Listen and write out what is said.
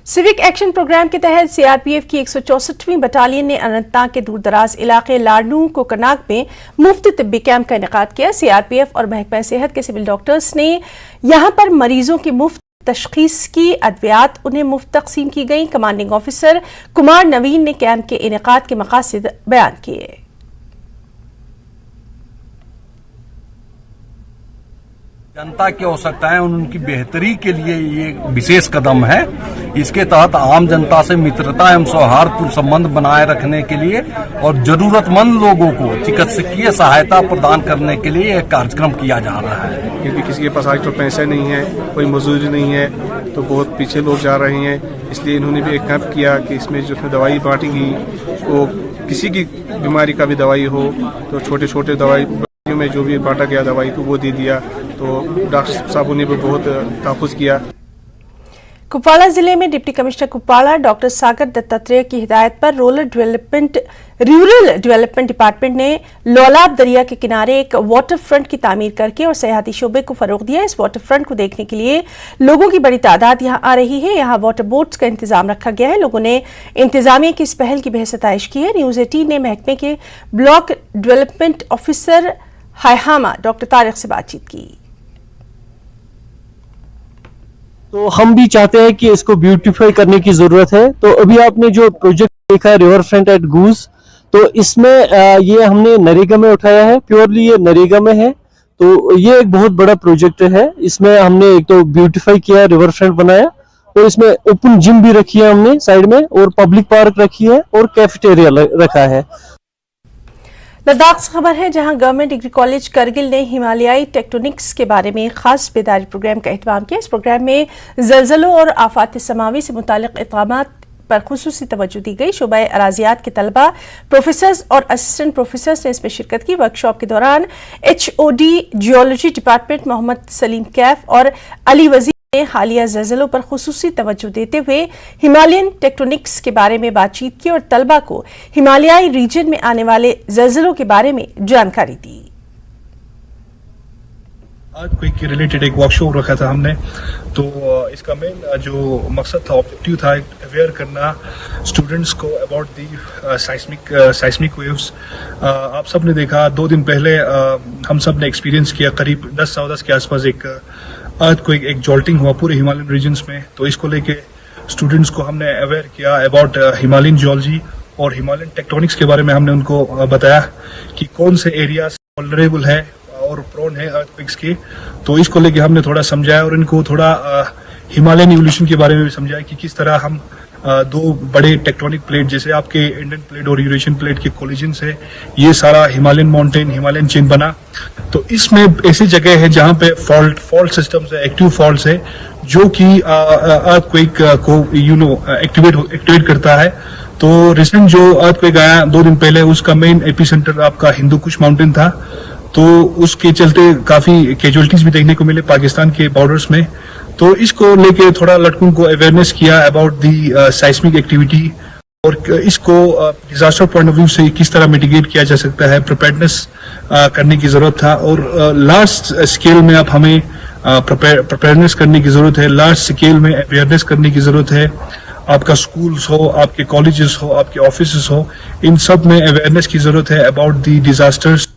Civic action programme के तहत CRPF की 164वीं बटालियन ने अनंतनाग के दूरदराज इलाके लाडनू कोकरनाग में मुफ्त तिब्बी कैंप का इनेकाद किया। सीआरपीएफ और महकमा सेहत के सिविल डॉक्टर्स ने यहां पर मरीजों की मुफ्त तशखीस की, अद्वियात उन्हें मुफ्त तकसीम की गई। कमांडिंग ऑफिसर कुमार नवीन ने कैंप के इनेकाद के मकासद बयान किए। जनता की आवश्यकताएं उनकी बेहतरी के लिए ये विशेष कदम है। इसके तहत आम जनता से मित्रता एवं सौहार्दपूर्ण संबंध बनाए रखने के लिए और जरूरतमंद लोगों को चिकित्सकीय सहायता प्रदान करने के लिए एक कार्यक्रम किया जा रहा है। क्योंकि किसी के पास आज तो पैसे नहीं है, कोई मजदूरी नहीं है, तो बहुत पीछे लोग जा रहे हैं। इसलिए इन्होंने भी एक कैंप किया कि इसमें जो दवाई बांटी गई, वो किसी की बीमारी का भी दवाई हो तो छोटे छोटे दवाई में जो भी बांटा गया दवाई तो वो दे दिया। तो डॉक्टर साहब ने भी बहुत तहफ़्फ़ुज़ किया। कुपवाड़ा जिले में डिप्टी कमिश्नर कुपवाड़ा डॉक्टर सागर दत्तात्रेय की हिदायत पर रूरल डेवलपमेंट डिपार्टमेंट ने लौलाब दरिया के किनारे एक वाटर फ्रंट की तामीर करके और सयाहती शोबे को फरोग दिया। इस वाटर फ्रंट को देखने के लिए लोगों की बड़ी तादाद यहां आ रही है। यहां वाटर बोट्स का इंतजाम रखा गया है। लोगों ने इंतजामिया की इस पहल की बेहसताइश की है। न्यूज़ 18 ने महकमे के ब्लॉक डेवलपमेंट ऑफिसर हायहामा डॉक्टर तारिक से बातचीत की। तो हम भी चाहते हैं कि इसको ब्यूटीफाई करने की जरूरत है। तो अभी आपने जो प्रोजेक्ट देखा है रिवर फ्रंट एट गूज, तो इसमें ये हमने नरेगा में उठाया है, प्योरली ये नरेगा में है। तो ये एक बहुत बड़ा प्रोजेक्ट है। इसमें हमने एक तो ब्यूटीफाई किया, रिवर फ्रंट बनाया, तो इसमें ओपन जिम भी रखी है हमने साइड में, और पब्लिक पार्क रखी है और कैफेटेरिया रखा है। लद्दाख से खबर है, जहां गवर्नमेंट डिग्री कॉलेज करगिल ने हिमालयाई टेक्टोनिक्स के बारे में खास बेदारी प्रोग्राम का एहतमाम किया। इस प्रोग्राम में ज़लज़लों और आफात समावी से मुतालिक इक़दामात पर खुसूसी तवज्जो दी गई। शोबाए अराजियात के तलबा, प्रोफेसर्स और असिस्टेंट प्रोफेसर्स ने इसमें शिरकत की। वर्कशॉप के दौरान HOD geology department Mohammad Salim Kaif और अली वजीर ने हालिया ज़लज़लों पर खुसूसी तवज्जो देते हुए हिमालयन टेक्टोनिक्स के बारे में बातचीत की और तलबा को हिमालयाई रीजन में आने वाले ज़लज़लों के बारे में जानकारी दी। अर्थक्वेक के रिलेटेड एक वर्कशॉप रखा था हमने। तो इसका मेन जो मकसद था, ऑब्जेक्टिव था, अवेयर करना स्टूडेंट्स को अबाउट दी साइस्मिक वेव्स। आप सब ने देखा 2 दिन पहले हम सब ने एक्सपीरियंस किया, करीब 10 के आसपास एक अर्थक्वेक, एक जॉल्टिंग हुआ पूरे हिमालयन रीजन्स में। तो इसको लेके स्टूडेंट्स को हमने अवेयर किया अबाउट हिमालयन जियोलॉजी और हिमालयन टेक्टोनिक्स के बारे में। हमने उनको बताया कि कौन से एरियाज वल्नरेबल है और प्रोन है अर्थक्वेक्स के। तो इसको लेके हमने थोड़ा समझाया और इनको थोड़ा हिमालयन इवोल्यूशन के बारे में भी समझाया कि किस तरह हम 2 बड़े टेक्टोनिक प्लेट, जैसे आपके इंडियन प्लेट और यूरेशियन प्लेट के कोलिजन से ये सारा हिमालयन माउंटेन, हिमालयन चेन बना। तो इसमें ऐसी जगह है जहां पे फॉल्ट सिस्टम्स है, एक्टिव फॉल्ट्स है, जो कि अर्थक्वेक को एक्टिवेट करता है। तो रिसेंट जो अर्थक्वेक आया 2 दिन पहले, उसका मेन एपिसेंटर आपका हिंदू कुश माउंटेन था। तो उसके चलते काफी कैजुअलिटीज भी देखने को मिले पाकिस्तान के बॉर्डर्स में। तो इसको लेके थोड़ा लड़कों को अवेयरनेस किया अबाउट दी साइस्मिक एक्टिविटी और इसको डिजास्टर पॉइंट ऑफ व्यू से किस तरह मिटिगेट किया जा सकता है, प्रिपेयर्डनेस करने की जरूरत था। और लार्ज स्केल में अब हमें प्रिपेयरनेस करने की जरूरत है, लार्ज स्केल में अवेयरनेस करने की जरूरत है। आपका स्कूल्स हो, आपके कॉलेजेस हो, आपके ऑफिसेस हो, इन सब में अवेयरनेस की जरूरत है अबाउट दी डिजास्टर्स।